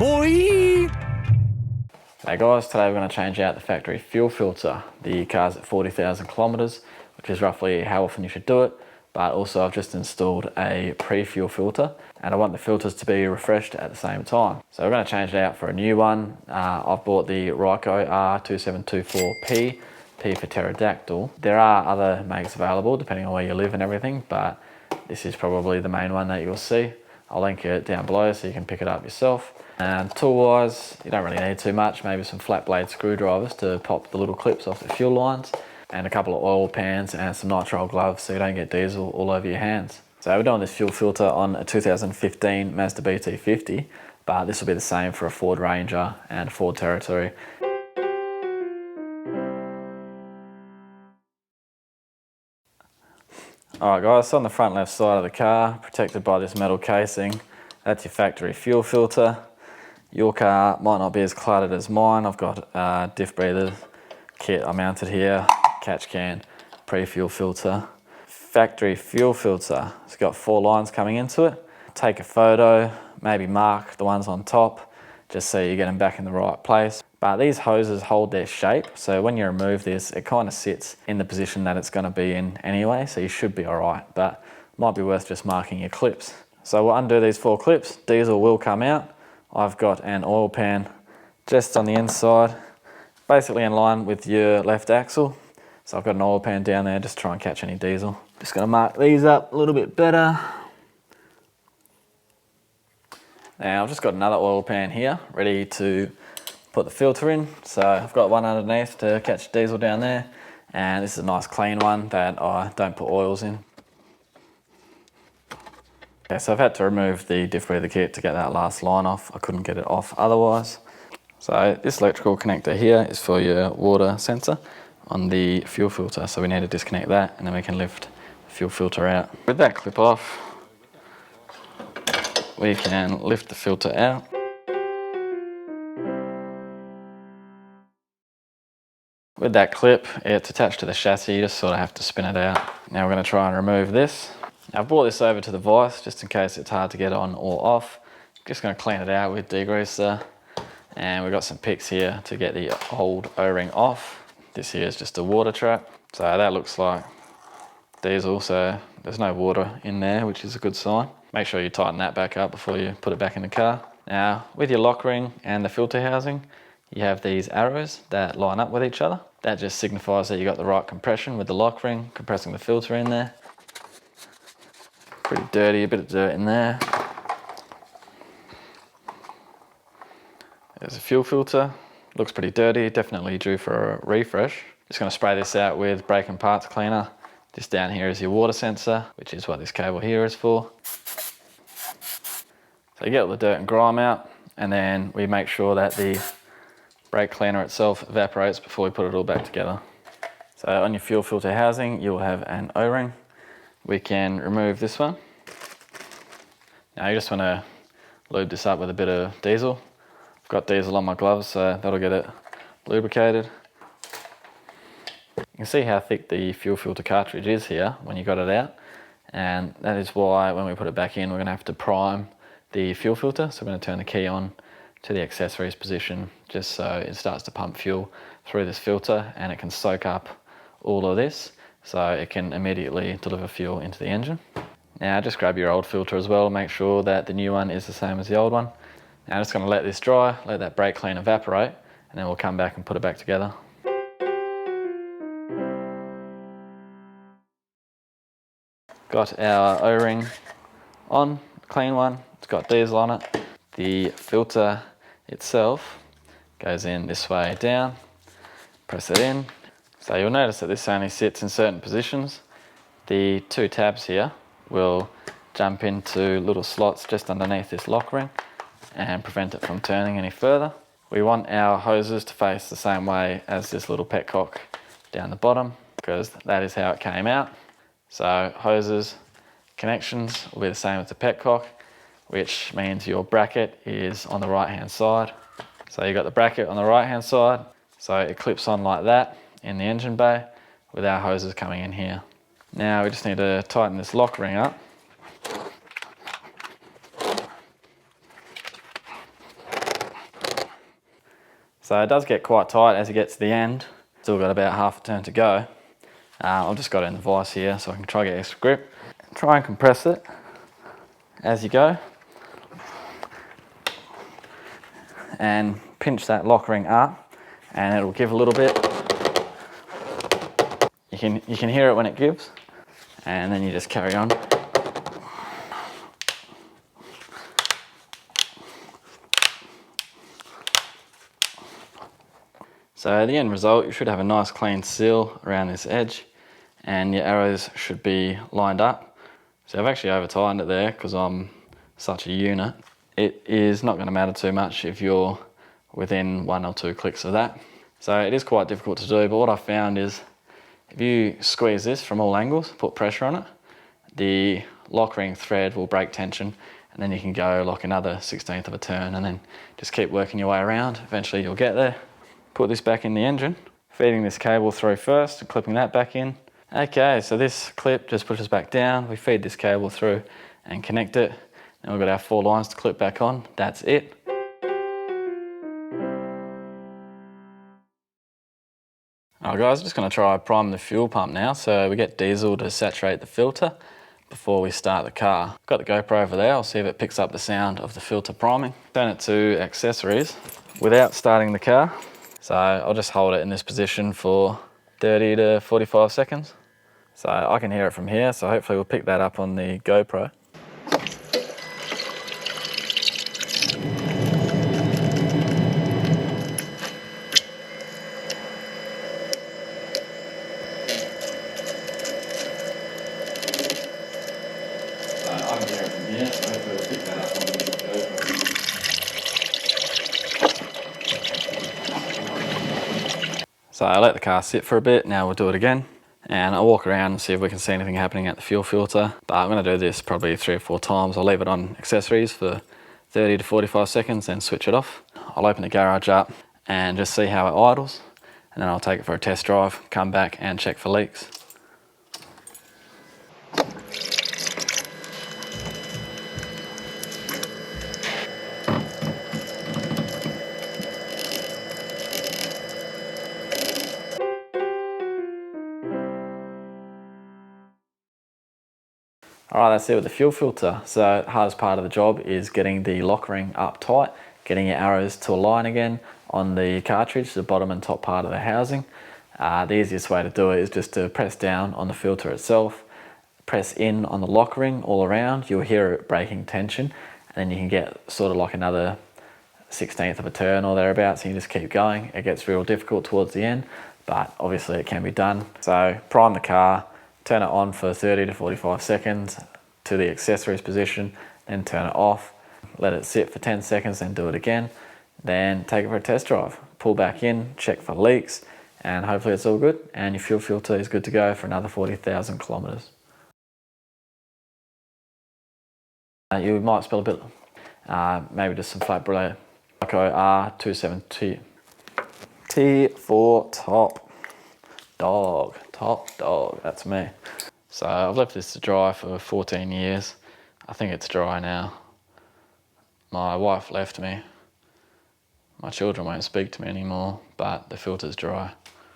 boy! Hey guys, today we're going to change out the factory fuel filter. The car's at 40,000 kilometers, which is roughly how often you should do it. But also I've just installed a pre-fuel filter and I want the filters to be refreshed at the same time. So we're going to change it out for a new one. I've bought the RYCO R2724P, P for pterodactyl. There are other makes available depending on where you live and everything, but this is probably the main one that you'll see. I'll link it down below so you can pick it up yourself. And tool-wise, you don't really need too much, maybe some flat blade screwdrivers to pop the little clips off the fuel lines, and a couple of oil pans and some nitrile gloves so you don't get diesel all over your hands. So we're doing this fuel filter on a 2015 Mazda BT-50, but this will be the same for a Ford Ranger and a Ford Territory. Alright guys, so on the front left side of the car, protected by this metal casing, that's your factory fuel filter. Your car might not be as cluttered as mine. I've got diff breather kit I mounted here, catch can, pre-fuel filter. Factory fuel filter, it's got 4 lines coming into it. Take a photo, maybe mark the ones on top, just so you get them back in the right place. But these hoses hold their shape, so when you remove this, it kind of sits in the position that it's going to be in anyway, so you should be alright, but it might be worth just marking your clips. So we'll undo these 4 clips, diesel will come out. I've got an oil pan just on the inside, basically in line with your left axle. So I've got an oil pan down there just to try and catch any diesel. Just going to mark these up a little bit better. Now I've just got another oil pan here ready to put the filter in. So I've got one underneath to catch diesel down there, and this is a nice clean one that I don't put oils in. Okay, so I've had to remove the diff breather kit to get that last line off. I couldn't get it off otherwise. So this electrical connector here is for your water sensor on the fuel filter. So we need to disconnect that and then we can lift the fuel filter out. With that clip off, we can lift the filter out. With that clip, it's attached to the chassis, you just sort of have to spin it out. Now we're going to try and remove this. Now I've brought this over to the vise just in case it's hard to get on or off. Just going to clean it out with degreaser, and we've got some picks here to get the old O-ring off. This here is just a water trap, so that looks like diesel, so there's no water in there, which is a good sign. Make sure you tighten that back up before you put it back in the car. Now with your lock ring and the filter housing, you have these arrows that line up with each other. That just signifies that you got the right compression with the lock ring, compressing the filter in there. Pretty dirty, a bit of dirt in there. There's a fuel filter, looks pretty dirty, definitely due for a refresh. Just going to spray this out with brake and parts cleaner. This down here is your water sensor, which is what this cable here is for. So you get all the dirt and grime out, and then we make sure that the brake cleaner itself evaporates before we put it all back together. So on your fuel filter housing, you'll have an O-ring. We can remove this one. Now you just want to lube this up with a bit of diesel. I've got diesel on my gloves, so that'll get it lubricated. You can see how thick the fuel filter cartridge is here when you got it out, and that is why when we put it back in, we're going to have to prime the fuel filter. So we're going to turn the key on to the accessories position just so it starts to pump fuel through this filter and it can soak up all of this so it can immediately deliver fuel into the engine. Now just grab your old filter as well, make sure that the new one is the same as the old one. Now I'm just going to let this dry, let that brake clean evaporate, and then we'll come back and put it back together. Got our O-ring on, clean one, it's got diesel on it. The filter itself goes in this way down, press it in. So you'll notice that this only sits in certain positions. The 2 tabs here will jump into little slots just underneath this lock ring and prevent it from turning any further. We want our hoses to face the same way as this little petcock down the bottom because that is how it came out. So hoses connections will be the same as the petcock, which means your bracket is on the right hand side. So you've got the bracket on the right hand side, so it clips on like that in the engine bay with our hoses coming in here. Now we just need to tighten this lock ring up. So it does get quite tight as you get to the end. Still got about half a turn to go. I've just got it in the vise here so I can try to get extra grip. Try and compress it as you go. And pinch that lock ring up and it'll give a little bit. You can hear it when it gives, and then you just carry on. So the end result, you should have a nice clean seal around this edge and your arrows should be lined up. So I've actually over tightened it there because I'm such a unit. It is not going to matter too much if you're within 1 or 2 clicks of that. So it is quite difficult to do, but what I found is if you squeeze this from all angles, put pressure on it, the lock ring thread will break tension, and then you can go like another 1/16 of a turn and then just keep working your way around. Eventually you'll get there. Put this back in the engine, feeding this cable through first and clipping that back in. Okay, so this clip just pushes back down. We feed this cable through and connect it. Then we've got our 4 lines to clip back on. That's it. Alright guys, just going to try prime the fuel pump now. So we get diesel to saturate the filter before we start the car. Got the GoPro over there, I'll see if it picks up the sound of the filter priming. Turn it to accessories without starting the car. So I'll just hold it in this position for 30 to 45 seconds. So I can hear it from here, so hopefully we'll pick that up on the GoPro. So I let the car sit for a bit, now we'll do it again. And I'll walk around and see if we can see anything happening at the fuel filter. But I'm going to do this probably 3 or 4 times. I'll leave it on accessories for 30 to 45 seconds, then switch it off. I'll open the garage up and just see how it idles. And then I'll take it for a test drive, come back and check for leaks. Alright, that's it with the fuel filter. So the hardest part of the job is getting the lock ring up tight, getting your arrows to align again on the cartridge, the bottom and top part of the housing. The easiest way to do it is just to press down on the filter itself, press in on the lock ring all around, you'll hear it breaking tension, and then you can get sort of like another 1/16 of a turn or thereabouts, and you just keep going. It gets real difficult towards the end, but obviously it can be done. So prime the car, turn it on for 30 to 45 seconds to the accessories position, then turn it off, let it sit for 10 seconds, then do it again, then take it for a test drive, pull back in, check for leaks, and hopefully it's all good and your fuel filter is good to go for another 40,000 kilometers. You might smell a bit, maybe just some flat brillo. RYCO R27T T4 top dog, that's me. So I've left this to dry for 14 years. I think it's dry now. My wife left me. My children won't speak to me anymore, but the filter's dry.